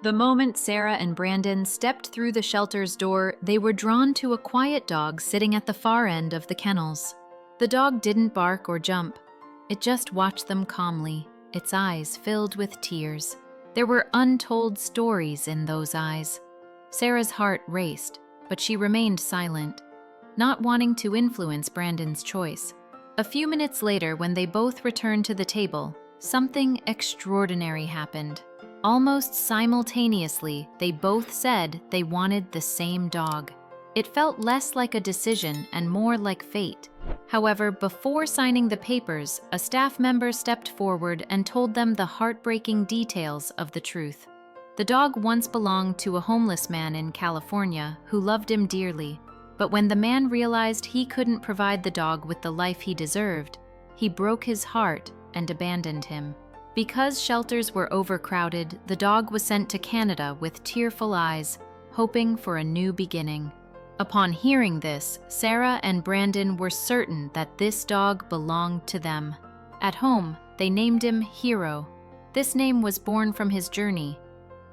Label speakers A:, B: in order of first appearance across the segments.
A: The moment Sarah and Brandon stepped through the shelter's door, they were drawn to a quiet dog sitting at the far end of the kennels. The dog didn't bark or jump. It just watched them calmly, its eyes filled with tears. There were untold stories in those eyes. Sarah's heart raced, but she remained silent, not wanting to influence Brandon's choice. A few minutes later, when they both returned to the table, something extraordinary happened. Almost simultaneously, they both said they wanted the same dog. It felt less like a decision and more like fate. However, before signing the papers, a staff member stepped forward and told them the heartbreaking details of the truth. The dog once belonged to a homeless man in California who loved him dearly, but when the man realized he couldn't provide the dog with the life he deserved, he broke his heart and abandoned him. Because shelters were overcrowded, the dog was sent to Canada with tearful eyes, hoping for a new beginning. Upon hearing this, Sarah and Brandon were certain that this dog belonged to them. At home, they named him Hero. This name was born from his journey,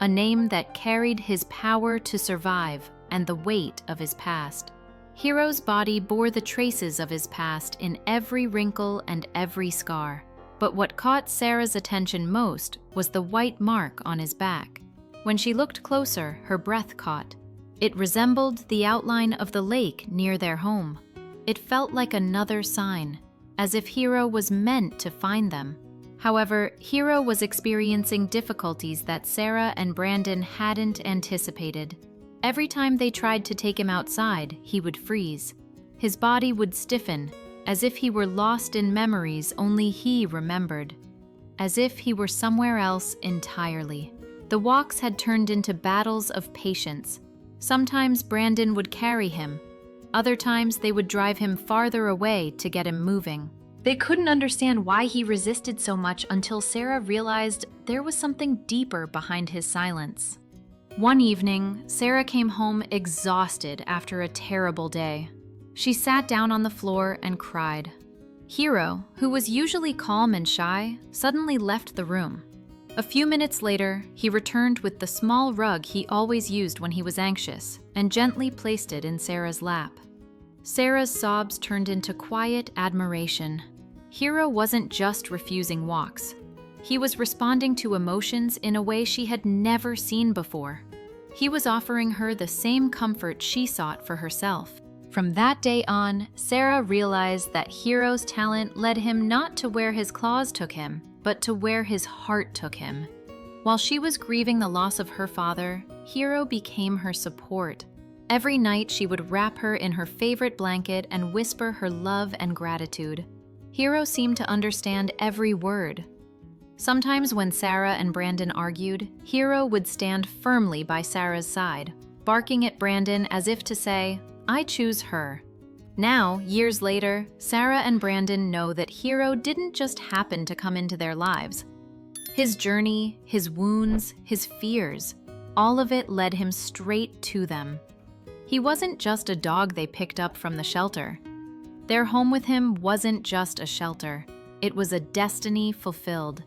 A: a name that carried his power to survive and the weight of his past. Hero's body bore the traces of his past in every wrinkle and every scar. But what caught Sarah's attention most was the white mark on his back. When she looked closer, her breath caught. It resembled the outline of the lake near their home. It felt like another sign, as if Hero was meant to find them. However, Hero was experiencing difficulties that Sarah and Brandon hadn't anticipated. Every time they tried to take him outside, he would freeze. His body would stiffen, as if he were lost in memories only he remembered, as if he were somewhere else entirely. The walks had turned into battles of patience. Sometimes Brandon would carry him. Other times they would drive him farther away to get him moving. They couldn't understand why he resisted so much until Sarah realized there was something deeper behind his silence. One evening, Sarah came home exhausted after a terrible day. She sat down on the floor and cried. Hero, who was usually calm and shy, suddenly left the room. A few minutes later, he returned with the small rug he always used when he was anxious and gently placed it in Sarah's lap. Sarah's sobs turned into quiet admiration. Hero wasn't just refusing walks. He was responding to emotions in a way she had never seen before. He was offering her the same comfort she sought for herself. From that day on, Sarah realized that Hero's talent led him not to where his claws took him, but to where his heart took him. While she was grieving the loss of her father, Hero became her support. Every night she would wrap her in her favorite blanket and whisper her love and gratitude. Hero seemed to understand every word. Sometimes when Sarah and Brandon argued, Hero would stand firmly by Sarah's side, barking at Brandon as if to say, "I choose her." Now, years later, Sarah and Brandon know that Hero didn't just happen to come into their lives. His journey, his wounds, his fears, all of it led him straight to them. He wasn't just a dog they picked up from the shelter. Their home with him wasn't just a shelter. It was a destiny fulfilled.